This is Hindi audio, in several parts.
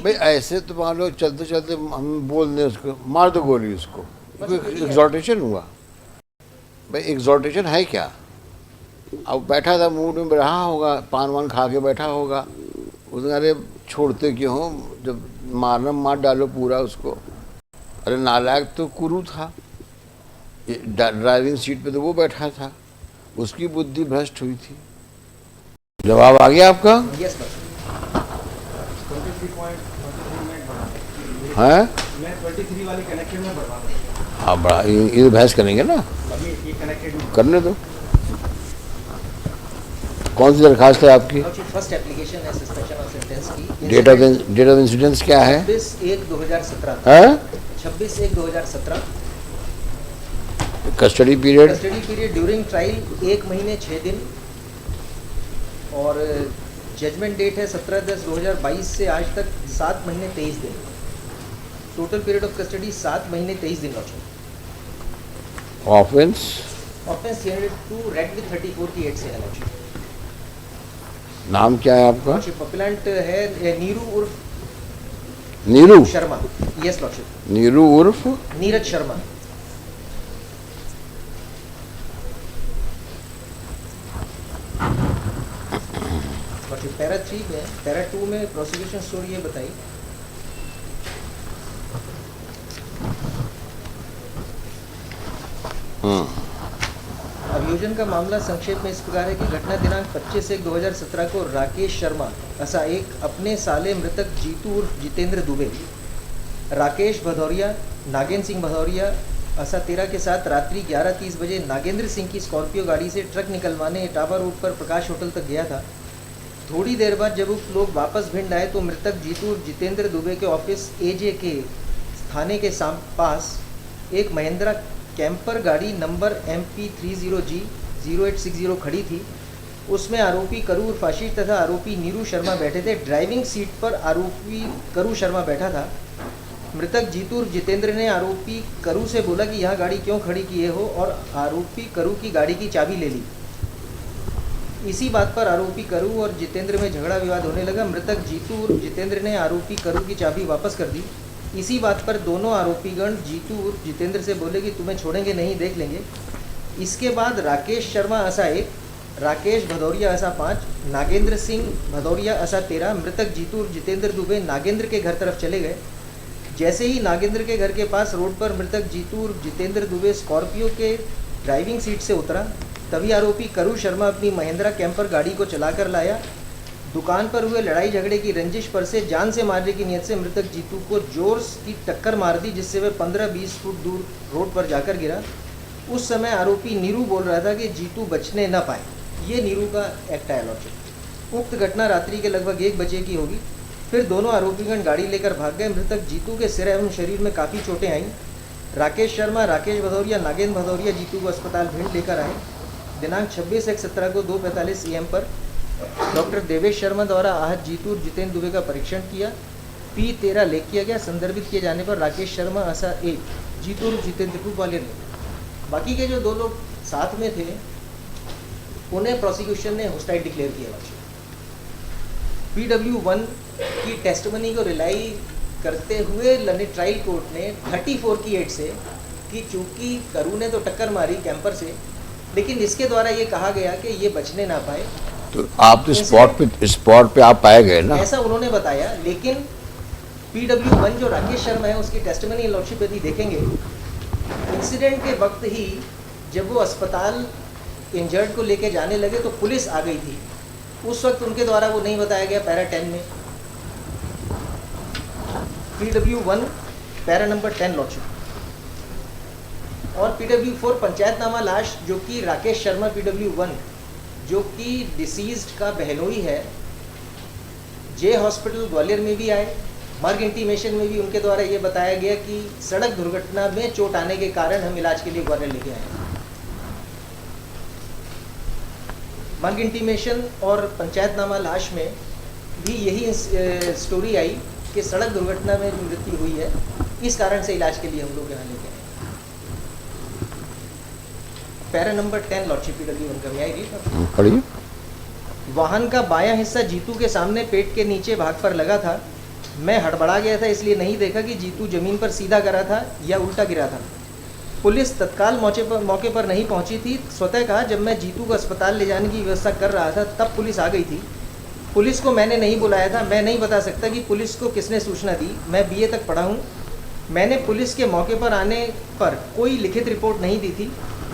भाई ऐसे तो मान लो चलते चलते हम बोल दें उसको मार दो गोली उसको, एग्जॉर्टेशन हुआ। भाई एग्जॉर्टेशन है क्या? अब बैठा था मूड में रहा होगा, पान वान खा के बैठा होगा, उसने अरे छोड़ते क्यों हो, जब मारना मार डालो पूरा उसको। अरे नालायक तो कुरू था, ड्राइविंग सीट पे तो वो बैठा था, उसकी बुद्धि भ्रष्ट हुई थी। जवाब आ गया आपका? Yes sir. है मैं 23 वाले कनेक्शन में बढ़वा दूँ। हाँ बड़ा, ये बहस करेंगे ना, अभी ये कनेक्टेड करने दो। कौन सी दरखास्त है आपकी? फर्स्ट एप्लीकेशन है सस्पेंशन ऑफ सेंटेंस की। डेट ऑफ इंसिडेंस क्या है? 26/1/2017। है 26/1/2017। Custody period? Custody period during trial 1 महीने 6 दिन, और जजमेंट डेट है 17/10/2022 से आज तक 7 महीने 23 दिन। टोटल पीरियड ऑफ कस्टडी 7 महीने 23 दिन। ऑफेंस? ऑफेंस 302 रेड विद 34 की 8 से है लॉर्डशिप। नाम क्या है आपका? अपिलेंट है नीरू उर्फ नीरू शर्मा। Yes lordship. नीरू उर्फ नीरज शर्मा। लॉर्डशिप पैरा 3 में, पैरा 2 में प्रोसिक्यूशन स्टोरी ये बताई। अभियोजन का मामला संक्षेप में इस प्रकार है कि घटना दिनांक 25/1/2017 को राकेश शर्मा ऐसा एक अपने साले मृतक जीतू उर्फ जितेंद्र दुबे, राकेश भदौरिया, नागेंद्र सिंह भदौरिया ऐसा 13 के साथ रात्रि 11:30 बजे नागेंद्र सिंह की स्कॉर्पियो गाड़ी से ट्रक निकलवाने इटावा रोड पर प्रकाश होटल तक गया था। थोड़ी देर बाद जब उप लोग वापस भिंड आए तो मृतक जीतू उर्फ जितेंद्र दुबे के ऑफिस AJ के थाने के पास एक महिंद्रा कैंपर गाड़ी नंबर MP30G 0860 खड़ी थी। उसमें आरोपी करू उर्फ आशीष तथा आरोपी नीरू शर्मा बैठे थे। ड्राइविंग सीट पर आरोपी करू शर्मा बैठा था। मृतक जीतू उर्फ जितेंद्र ने आरोपी करू से बोला कि यहाँ गाड़ी क्यों खड़ी किए हो, और आरोपी करू की गाड़ी की चाबी ले ली। इसी बात पर आरोपी करू और जितेंद्र में झगड़ा विवाद होने लगा। मृतक जीतू उर्फ जितेंद्र ने आरोपी करू की चाबी वापस कर दी। इसी बात पर दोनों आरोपीगण जीतू उर्फ जितेंद्र से बोले कि तुम्हें छोड़ेंगे नहीं, देख लेंगे। इसके बाद राकेश शर्मा ऐसा 1, राकेश भदौरिया ऐसा 5, नागेंद्र सिंह भदौरिया ऐसा 13, मृतक जीतू उर्फ जितेंद्र दुबे नागेंद्र के घर तरफ चले गए। जैसे ही नागेंद्र के घर के पास रोड पर मृतक जीतू उर्फ जितेंद्र दुबे स्कॉर्पियो के ड्राइविंग सीट से उतरा, तभी आरोपी करू शर्मा अपनी महिंद्रा कैंपर गाड़ी को चलाकर लाया। दुकान पर हुए लड़ाई झगड़े की रंजिश पर से जान से मारने की नियत से मृतक जीतू को जोर की टक्कर मार दी, जिससे वह 15-20 फुट दूर रोड पर जाकर गिरा। उस समय आरोपी नीरू बोल रहा था कि जीतू बचने न पाए। ये नीरू का एक्ट है लॉजिक। उक्त घटना रात्रि के लगभग 1 बजे की होगी। फिर दोनों आरोपीगण गाड़ी लेकर भाग गए। मृतक जीतू के सिर एवं शरीर में काफ़ी चोटें आईं। राकेश शर्मा, राकेश भदौरिया, नागेंद्र भदौरिया जीतू को अस्पताल भिंड लेकर आए। दिनांक 26/1/17 को 2:45 AM पर डॉक्टर देवेश शर्मा द्वारा आहत जीतू और जितेंद्र दुबे का परीक्षण किया। P13 लेख किया गया। संदर्भित किए जाने पर राकेश शर्मा ऐसा 1, जीतू और जितेंद्र को ग्वालियर में। बाकी के जो 2 लोग साथ में थे उन्हें प्रोसिक्यूशन ने होस्टाइल डिक्लेयर किया। PW1 की टेस्टमनी को रिलाई करते हुए लंदन ट्रायल कोर्ट ने 34 की 8 से कि चूंकि करू ने तो टक्कर मारी कैंपर से, लेकिन इसके द्वारा ये कहा गया कि ये बचने ना पाए। तो आप तो स्पॉट पे आप पाए गए ना, ऐसा उन्होंने बताया। लेकिन PW1 जो राकेश शर्मा है उसकी टेस्टिमनी लॉर्डशिप यदि देखेंगे, इंसिडेंट के वक्त ही जब वो अस्पताल इंजर्ड को लेके जाने लगे तो पुलिस आ गई थी। उस वक्त उनके द्वारा वो नहीं बताया गया पैरा 10 में। PW1 para number 10 lordship. और PW4 पंचायतनामा लाश जो कि राकेश शर्मा PW1 जो कि डिसीज्ड का बहनोई है, जे हॉस्पिटल ग्वालियर में भी आए। मर्ग इंटीमेशन में भी उनके द्वारा ये बताया गया कि सड़क दुर्घटना में चोट आने के कारण हम इलाज के लिए ग्वालियर लेके आए। मर्ग इंटीमेशन और पंचायतनामा लाश में भी यही स्टोरी आई कि सड़क दुर्घटना में जो मृत्यु हुई है, इस कारण से इलाज के लिए हम लोग यहाँ लेके आए। पैरा नंबर 10 लॉर्डशिप PW1 का मैं पढ़िए। वाहन का बायां हिस्सा जीतू के सामने पेट के नीचे भाग पर लगा था। मैं हड़बड़ा गया था, इसलिए नहीं देखा कि जीतू जमीन पर सीधा गिरा था या उल्टा गिरा था। पुलिस तत्काल मौके पर नहीं पहुंची थी। स्वतः कहा, जब मैं जीतू को अस्पताल ले जाने की व्यवस्था कर रहा था तब पुलिस आ गई थी। पुलिस को मैंने नहीं बुलाया था। मैं नहीं बता सकता कि पुलिस को किसने सूचना दी। मैं बीए तक पढ़ा हूँ। मैंने पुलिस के मौके पर आने पर कोई लिखित रिपोर्ट नहीं दी थी।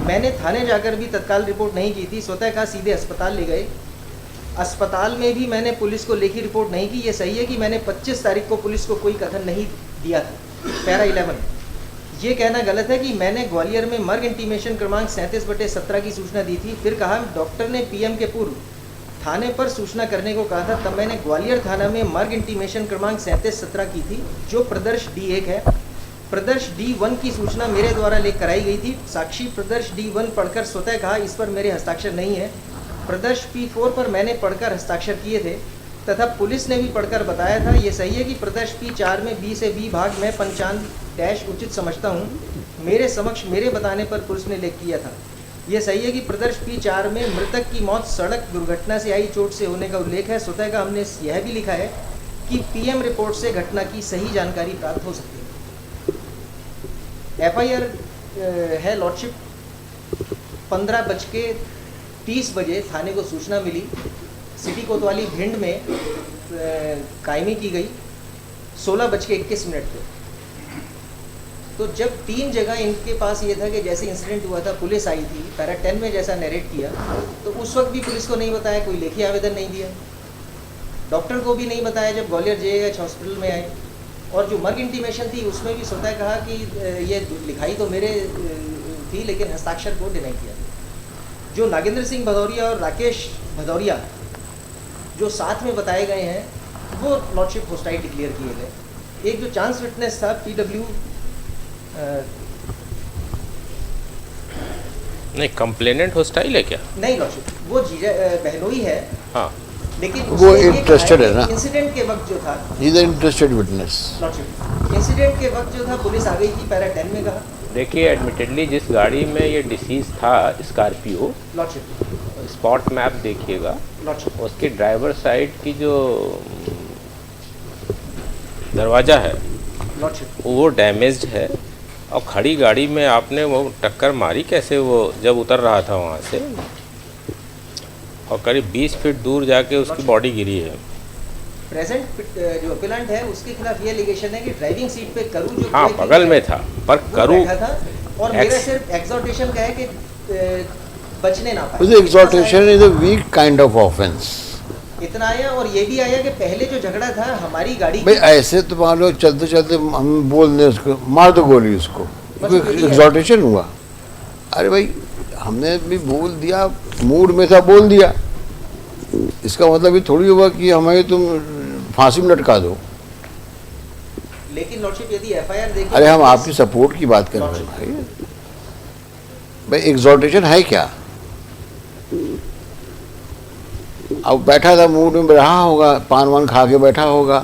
मैंने थाने जाकर भी तत्काल रिपोर्ट नहीं की थी। स्वतः कहा, सीधे अस्पताल ले गए। अस्पताल में भी मैंने पुलिस को लिखी रिपोर्ट नहीं की। ये सही है कि मैंने 25 तारीख को पुलिस को कोई कथन नहीं दिया था। पैरा 11, ये कहना गलत है कि मैंने ग्वालियर में मर्ग इंटीमेशन क्रमांक 37/17 की सूचना दी थी। फिर कहा, डॉक्टर ने पीएम के पूर्व थाने पर सूचना करने को कहा था, तब मैंने ग्वालियर थाना में मर्ग इंटीमेशन क्रमांक 37/17 की थी, जो प्रदर्श D1 है। प्रदर्श D1 की सूचना मेरे द्वारा लेकर कराई गई थी। साक्षी प्रदर्श D1 पढ़कर स्वतः कहा, इस पर मेरे हस्ताक्षर नहीं है। प्रदर्श P4 पर मैंने पढ़कर हस्ताक्षर किए थे तथा पुलिस ने भी पढ़कर बताया था। ये सही है कि प्रदर्श P4 में B से B भाग में पंचांग डैश उचित समझता हूँ। मेरे समक्ष मेरे बताने पर पुलिस ने लेख किया था। यह सही है कि प्रदर्श P4 में मृतक की मौत सड़क दुर्घटना से आई चोट से होने का उल्लेख है। स्वतः का हमने यह भी लिखा है कि पीएम रिपोर्ट से घटना की सही जानकारी प्राप्त हो सकती है। FIR है लॉर्डशिप, 15:30 बजे थाने को सूचना मिली। सिटी कोतवाली भिंड में कायमी की गई 16:21 पे। तो जब 3 जगह इनके पास ये था कि जैसे इंसिडेंट हुआ था पुलिस आई थी, पैरा 10 में जैसा नरेट किया, तो उस वक्त भी पुलिस को नहीं बताया, कोई लेखी आवेदन नहीं दिया। डॉक्टर को भी नहीं बताया जब ग्वालियर JH हॉस्पिटल में आए। और जो मर्ग इंटीमेशन थी उसमें भी स्वतः कहा कि ये लिखाई तो मेरे थी, लेकिन हस्ताक्षर को डिनाई किया। जो नागेंद्र सिंह भदौरिया और राकेश भदौरिया जो साथ में बताए गए हैं, वो लॉर्डशिप होस्टाइल डिक्लेयर किए गए। एक जो चांस विटनेस था PW नहीं, कंप्लेनेंट होस्टाइल है क्या? नहीं लॉर्डशिप, वो जीजा बहनोई है। हाँ, लेकिन वो इंटरेस्टेड है ना। इंसिडेंट के वक्त जो था is interested witness. Lordship, incident के वक्त जो था पुलिस आ गई थी, पैरा 10 में कहा। देखिए, एडमिटेडली जिस गाड़ी में ये डिसीज था, स्कॉर्पियो, लॉर्डशिप, स्पॉट मैप देखिएगा, लॉर्डशिप, उसकी ड्राइवर साइड की जो दरवाज़ा है लॉर्डशिप, वो डैमेज्ड है। और खड़ी गाड़ी में आपने वो टक्कर मारी कैसे, वो जब उतर रहा था वहाँ से, और करीब 20 फीट दूर जाके उसकी बॉडी गिरी है। प्रेजेंट जो अपिलेंट है उसके खिलाफ ये एलिगेशन है कि ड्राइविंग सीट पे करू जो हाँ, बगल में था, पर करू था। और मेरा सिर्फ एक्सॉर्टेशन का है कि बचने ना पाए। Exhortation is a weak kind of offence. इतना आया। और ये भी आया कि पहले जो झगड़ा था हमारी गाड़ी भाई ऐसे तो मान लो चलते चलते हम बोल दें उसको, मार दो गोली उसको, एक्सॉर्टेशन हुआ। अरे भाई हमने भी बोल दिया, मूड में था बोल दिया, इसका मतलब ये थोड़ी हुआ कि हमें तुम फांसी में लटका दो। लेकिन लॉर्डशिप यदि FIR देखें, अरे हम आपकी सपोर्ट की बात कर रहे हैं भाई। भाई एक्सॉर्टेशन है क्या? अब बैठा था मूड में रहा होगा, पान वान खा के बैठा होगा,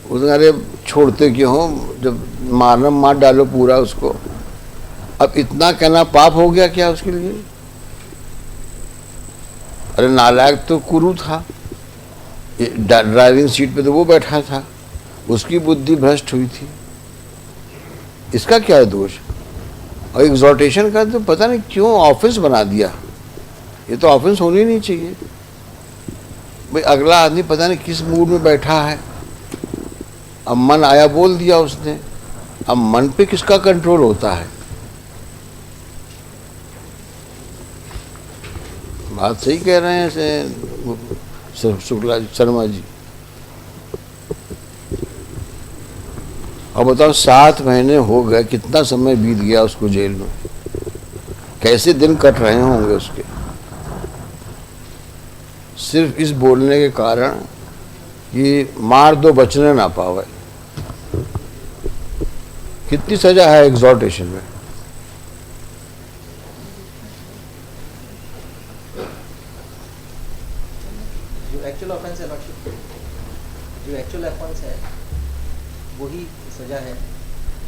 उसने अरे छोड़ते क्यों हो, जब मारना मार डालो पूरा उसको। अब इतना कहना पाप हो गया क्या उसके लिए? अरे नालायक तो कुरू था, ड्राइविंग सीट पे तो वो बैठा था, उसकी बुद्धि भ्रष्ट हुई थी, इसका क्या है दोष? और एक्सॉर्टेशन का तो पता नहीं क्यों ऑफेंस बना दिया। ये तो ऑफेंस होनी नहीं चाहिए भाई। अगला आदमी पता नहीं किस मूड में बैठा है, अब मन आया बोल दिया उसने। अब मन पे किसका कंट्रोल होता है? बात सही कह रहे हैं शुक्ला शर्मा जी। अब बताओ 7 महीने हो गए, कितना समय बीत गया उसको जेल में, कैसे दिन कट रहे होंगे उसके, सिर्फ इस बोलने के कारण कि मार दो बचने ना पावे। कितनी सजा है एक्सॉर्टेशन में? जो एक्चुअल ऑफेंस है लॉर्डशिप, जो एक्चुअल ऑफेंस है वही सजा है।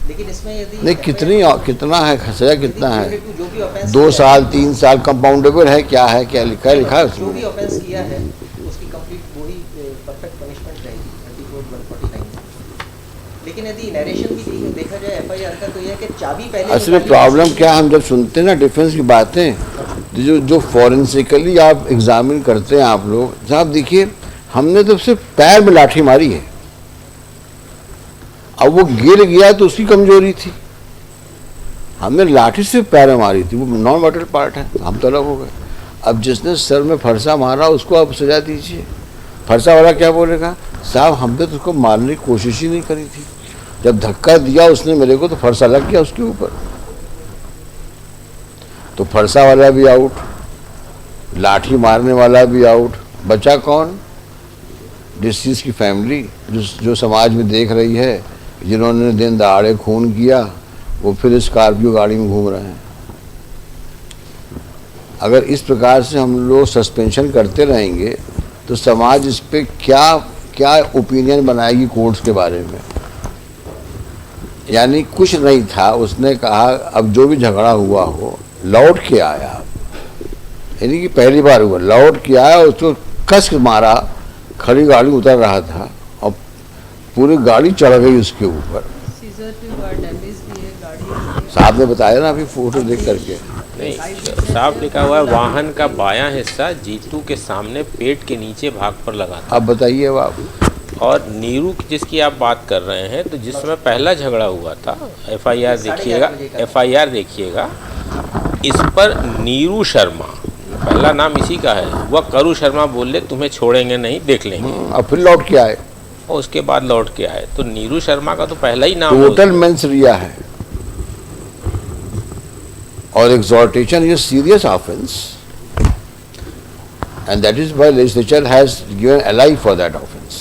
लेकिन इसमें यदि नहीं, कितना है सजा, कितना है? जो भी ऑफेंस 2 साल 3 साल कंपाउंडेबल है, क्या है, क्या लिखा है? लिखा है जो भी उसमें। ऑफेंस किया है उसकी कंप्लीट वही परफेक्ट पनिशमेंट रहेगी, 34 लेकिन यदि नरेशन भी देखा जाए एफआईआर का तो यह है कि चाबी पहले असल में निकाली प्रॉब्लम क्या है, हम जब सुनते हैं ना डिफेंस की बातें, तो जो फॉरेंसिकली आप एग्जामिन करते हैं आप लोग, साहब देखिए हमने तो सिर्फ पैर में लाठी मारी है, अब वो गिर गया तो उसकी कमजोरी थी, हमने लाठी सिर्फ पैर में मारी थी, वो नॉन वाइटल पार्ट है, हम तो अलग हो गए। अब जिसने सर में फरसा मारा उसको आप सजा दीजिए। फरसा वाला क्या बोलेगा, साहब हमने तो उसको मारने की कोशिश ही नहीं करी थी, जब धक्का दिया उसने मेरे को तो फरसा लग गया उसके ऊपर, तो फरसा वाला भी आउट, लाठी मारने वाला भी आउट, बचा कौन, डिसीज की फैमिली जो समाज में देख रही है, जिन्होंने दिन दहाड़े खून किया, वो फिर स्कॉर्पियो गाड़ी में घूम रहे हैं। अगर इस प्रकार से हम लोग सस्पेंशन करते रहेंगे तो समाज इस पे क्या ओपिनियन बनाएगी कोर्ट्स के बारे में। यानी कुछ नहीं था, उसने कहा अब जो भी झगड़ा हुआ हो, लौट के आया, यानी कि पहली बार हुआ, लौट के आया, उसको कस के मारा, खड़ी गाड़ी उतर रहा था और पूरी गाड़ी चढ़ गई उसके ऊपर। साहब ने बताया ना अभी फोटो देख करके। नहीं, साफ लिखा हुआ है वाहन का बायां हिस्सा जीतू के सामने पेट के नीचे भाग पर लगा था। अब बताइए अब आप। और नीरू जिसकी आप बात कर रहे हैं, तो जिस समय पहला झगड़ा हुआ था, एफआईआर देखिएगा, इस पर नीरू शर्मा, पहला नाम इसी का है, वह करू शर्मा बोले तुम्हें छोड़ेंगे नहीं, देख लेंगे। अब फिर लौट के आए और उसके बाद लौट के आए, तो नीरू शर्मा का तो पहला ही नाम टोटल मेंस रिया है, और exhortation is a serious offense, and that is why legislature has given a life for that offense.